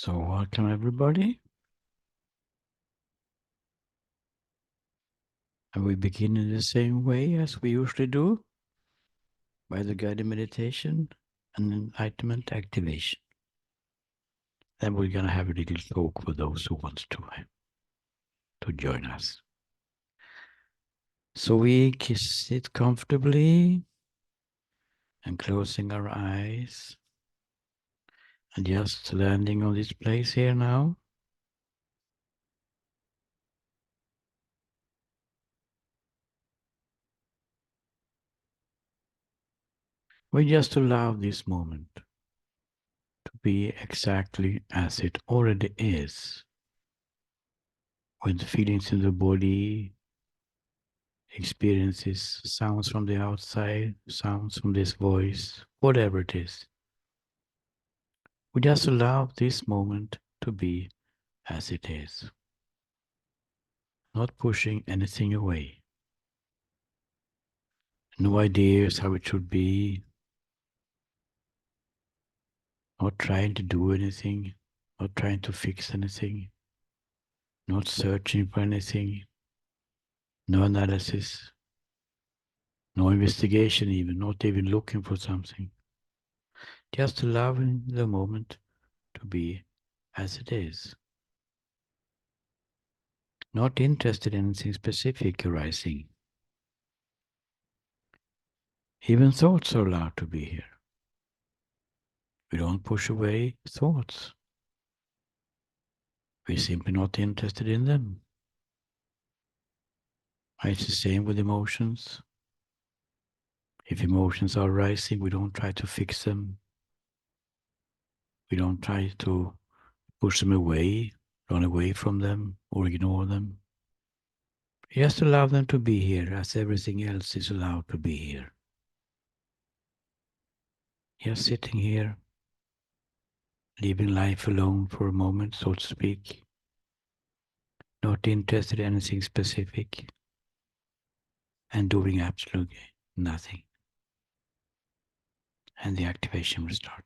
So welcome everybody. And we begin in the same way as we usually do, by the guided meditation and enlightenment activation. Then we're gonna have a little talk for those who want to join us. So we sit comfortably and closing our eyes and just landing on this place here now. We just allow this moment to be exactly as it already is, with feelings in the body, experiences, sounds from the outside, sounds from this voice, whatever it is. We just allow this moment to be as it is, not pushing anything away. No ideas how it should be, not trying to do anything, not trying to fix anything, not searching for anything, no analysis, no investigation even, not even looking for something. Just allowing the moment to be as it is. Not interested in anything specific arising. Even thoughts are allowed to be here. We don't push away thoughts. We're simply not interested in them. It's the same with emotions. If emotions are rising, we don't try to fix them. We don't try to push them away, run away from them, or ignore them. We just allow them to be here as everything else is allowed to be here. Just sitting here, leaving life alone for a moment, so to speak. Not interested in anything specific. And doing absolutely nothing. And the activation will start.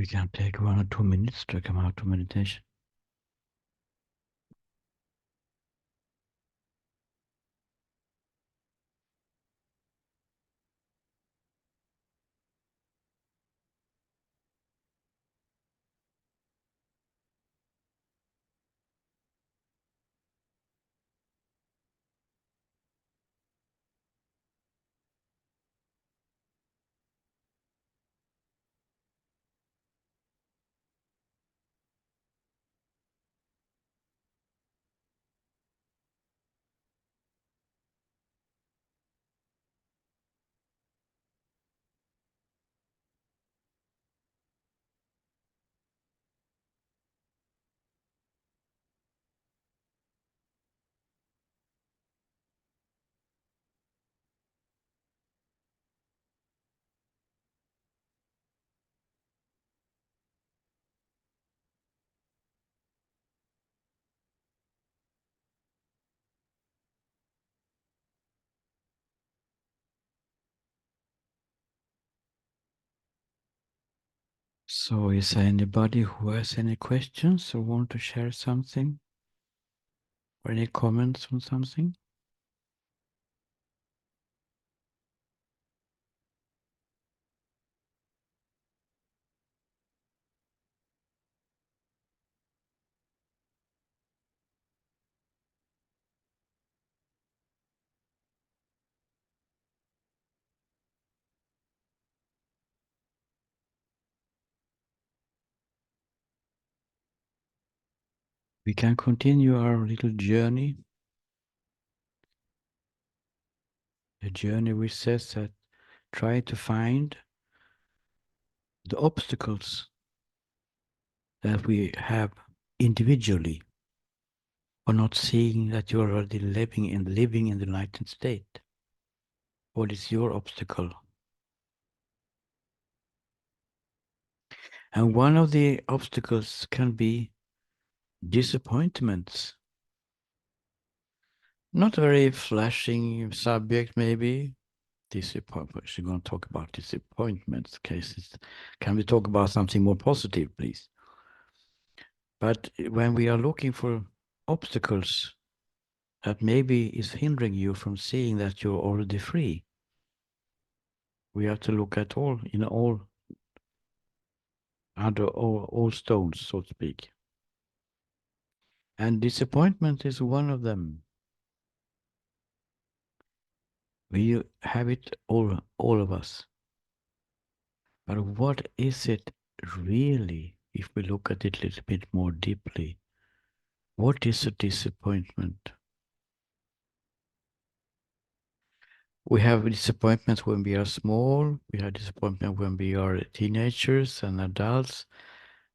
We can take 1 or 2 minutes to come out of meditation. So is there anybody who has any questions or want to share something? Or any comments on something? We can continue our little journey. A journey which says that try to find the obstacles that we have individually, or not seeing that you're already living in the enlightened state. What is your obstacle? And one of the obstacles can be disappointments. Not a very flashing subject, maybe. Disappointments. We're going to talk about disappointments cases. Can we talk about something more positive, please? But when we are looking for obstacles that maybe is hindering you from seeing that you're already free, we have to look at all under all stones, so to speak. And disappointment is one of them. We have it all of us. But what is it really, if we look at it a little bit more deeply? What is a disappointment? We have disappointments when we are small. We have disappointment when we are teenagers and adults.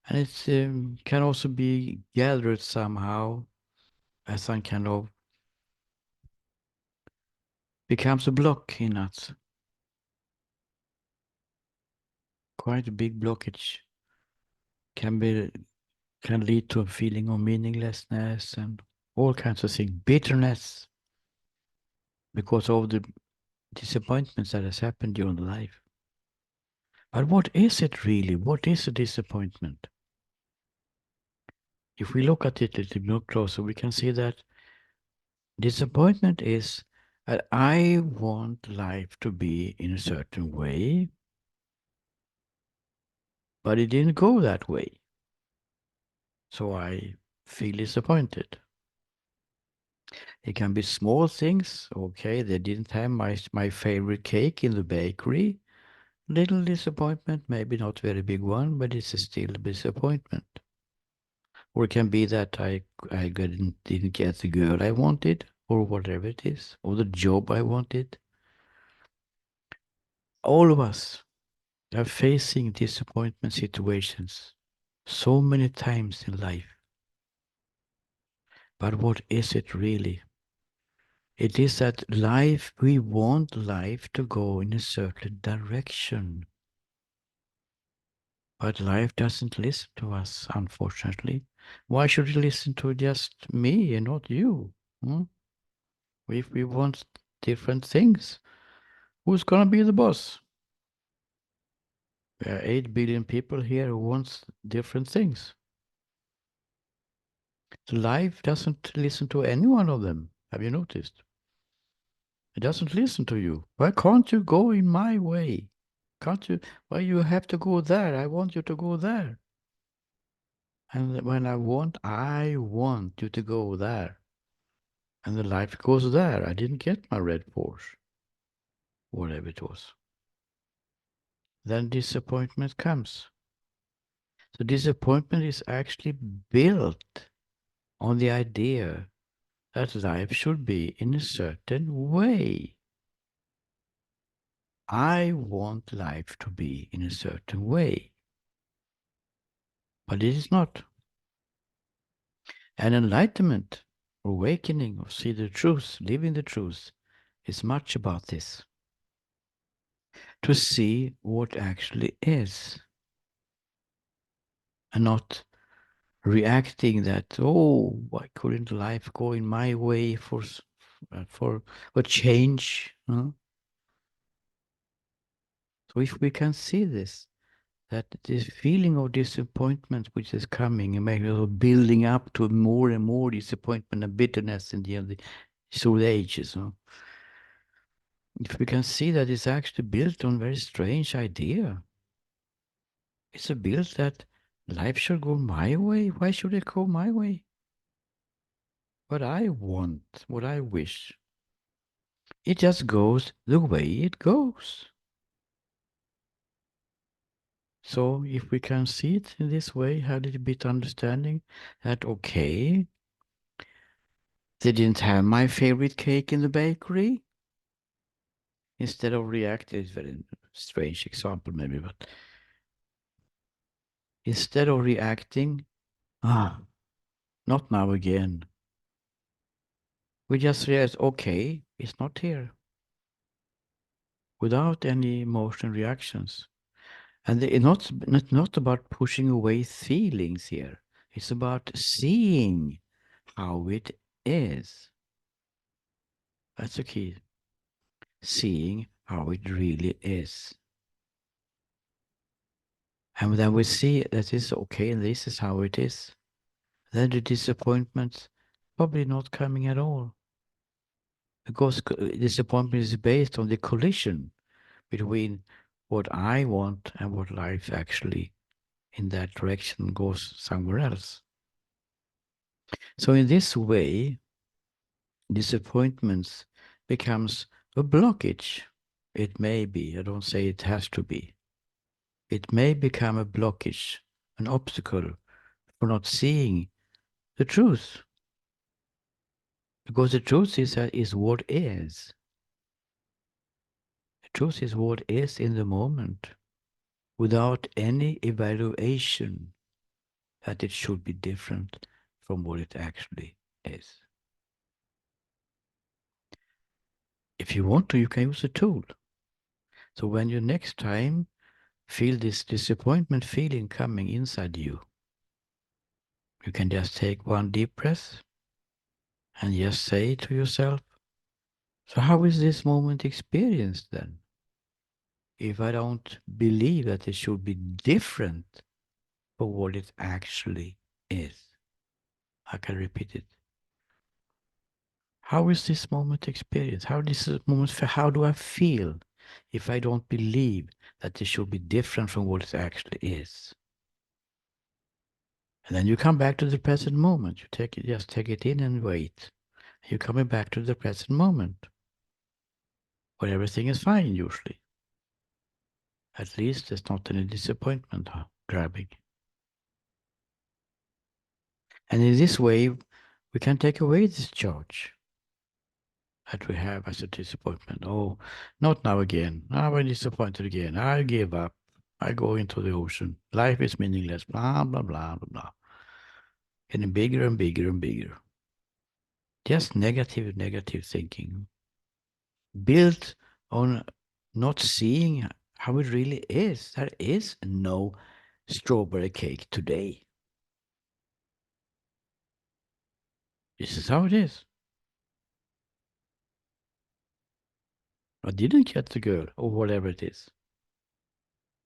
And it can also be gathered somehow as some kind of becomes a block in us. Quite a big blockage can be can lead to a feeling of meaninglessness and all kinds of things, bitterness because of the disappointments that has happened during life. But what is it really? What is a disappointment? If we look at it a little more closer, we can see that disappointment is that I want life to be in a certain way, but it didn't go that way. So I feel disappointed. It can be small things. Okay, they didn't have my favorite cake in the bakery. Little disappointment, maybe not very big one, but it's still a disappointment. Or it can be that I didn't get the girl I wanted, or whatever it is, or the job I wanted. All of us are facing disappointment situations so many times in life. But what is it really? It is that life, we want life to go in a certain direction. But life doesn't listen to us, unfortunately. Why should it listen to just me and not you? Hmm? If we want different things, who's going to be the boss? There are 8 billion people here who want different things. So life doesn't listen to any one of them. Have you noticed? It doesn't listen to you. Why can't you go in my way? Can't you? Why you have to go there? I want you to go there. And when I want you to go there. And the life goes there. I didn't get my red Porsche, whatever it was. Then disappointment comes. So disappointment is actually built on the idea that life should be in a certain way. I want life to be in a certain way, but it is not. And enlightenment, awakening, or see the truth, living the truth, is much about this. To see what actually is, and not reacting that, oh, why couldn't life go in my way for a change? Huh? So if we can see this, that this feeling of disappointment which is coming and maybe building up to more and more disappointment and bitterness in the end, through the ages, huh? If we can see that it's actually built on a very strange idea. It's a build that life should go my way. Why should it go my way? What I want, what I wish. It just goes the way it goes. So if we can see it in this way, have a little bit understanding that, okay, they didn't have my favorite cake in the bakery. Instead of reacting, it's a very strange example maybe, but instead of reacting, ah, not now again. We just realize, okay, it's not here. Without any emotion reactions. And it's not about pushing away feelings here. It's about seeing how it is. That's the key. Seeing how it really is. And then we see that it's okay and this is how it is. Then the disappointment probably not coming at all. Because disappointment is based on the collision between what I want and what life actually in that direction goes somewhere else. So in this way, disappointments becomes a blockage. It may be, I don't say it has to be. It may become a blockage, an obstacle for not seeing the truth. Because the truth is what is. The truth is what is in the moment without any evaluation that it should be different from what it actually is. If you want to, you can use a tool. So when you next time feel this disappointment feeling coming inside you, you can just take one deep breath and just say to yourself, so how is this moment experienced then? If I don't believe that it should be different from what it actually is. I can repeat it. How is this moment experienced? How do I feel if I don't believe that it should be different from what it actually is? And then you come back to the present moment. You just take it in and wait. You're coming back to the present moment where everything is fine usually. At least there's not any disappointment grabbing. And in this way, we can take away this charge that we have as a disappointment. Oh, not now again. Now I'm disappointed again. I give up. I go into the ocean. Life is meaningless. Blah, blah, blah, blah, blah. Getting bigger and bigger and bigger. Just negative thinking. Built on not seeing how it really is. There is no strawberry cake today. This is how it is. I didn't get the girl or whatever it is.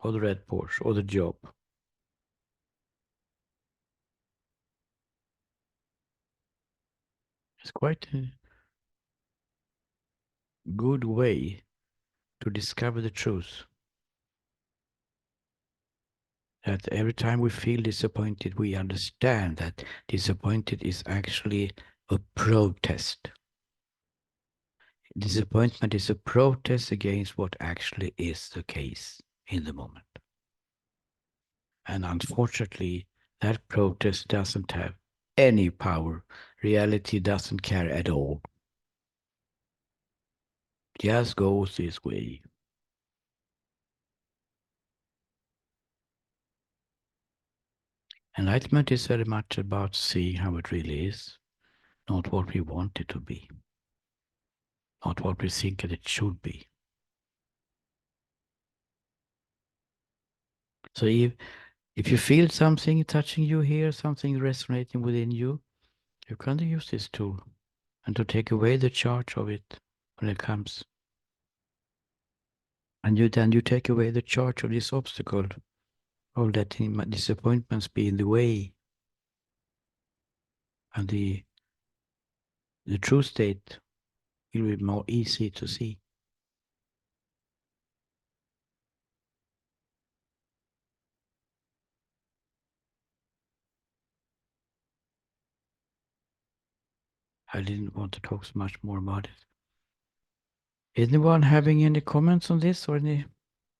or the red Porsche, or the job. It's quite a good way to discover the truth. That every time we feel disappointed, we understand that disappointed is actually a protest. Disappointment is a protest against what actually is the case in the moment. And unfortunately, that protest doesn't have any power. Reality doesn't care at all. Just goes this way. Enlightenment is very much about seeing how it really is, not what we want it to be, not what we think that it should be. So if you feel something touching you here, something resonating within you, you can use this tool and to take away the charge of it when it comes. And then you take away the charge of this obstacle, of letting disappointments be in the way. And the true state will be more easy to see. I didn't want to talk so much more about it. Anyone having any comments on this or any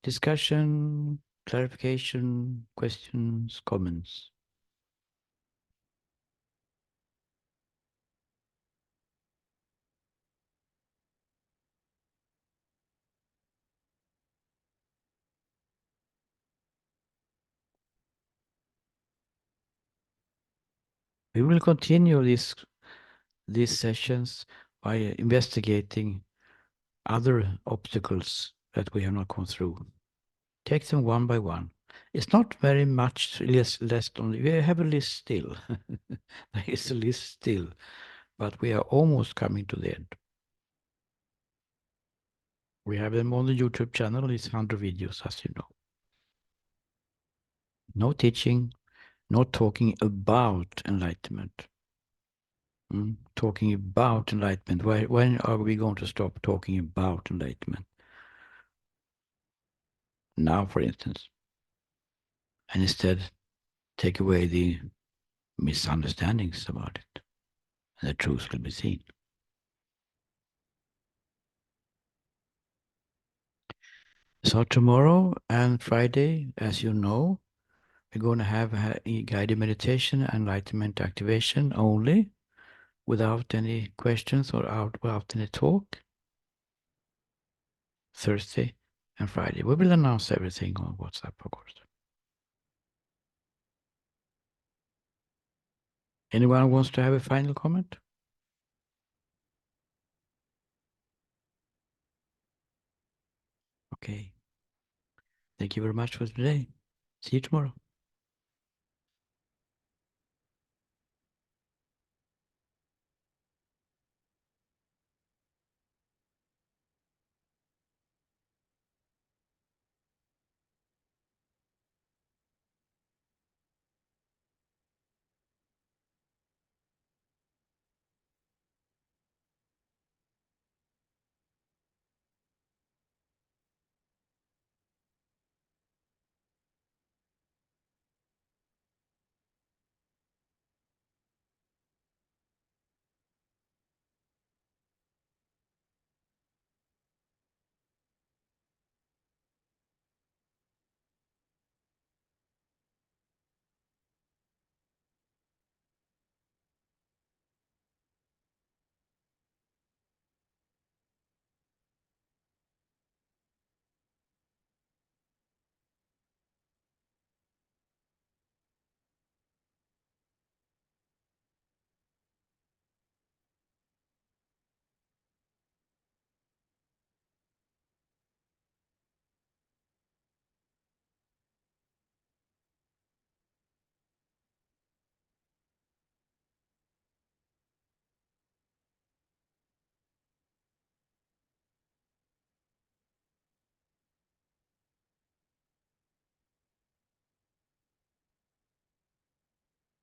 discussion, clarification, questions, comments? We will continue these sessions by investigating other obstacles that we have not gone through. Take them one by one. It's not very much less on. We have a list still. There is a list still, but we are almost coming to the end. We have them on the YouTube channel. It's 100 videos, as you know. No teaching, no talking about enlightenment. Talking about enlightenment. When are we going to stop talking about enlightenment? Now, for instance. And instead, take away the misunderstandings about it, and the truth will be seen. So tomorrow and Friday, as you know, we're going to have a guided meditation and enlightenment activation only, without any questions or without any talk. Thursday and Friday. We will announce everything on WhatsApp, of course. Anyone wants to have a final comment? Okay. Thank you very much for today. See you tomorrow.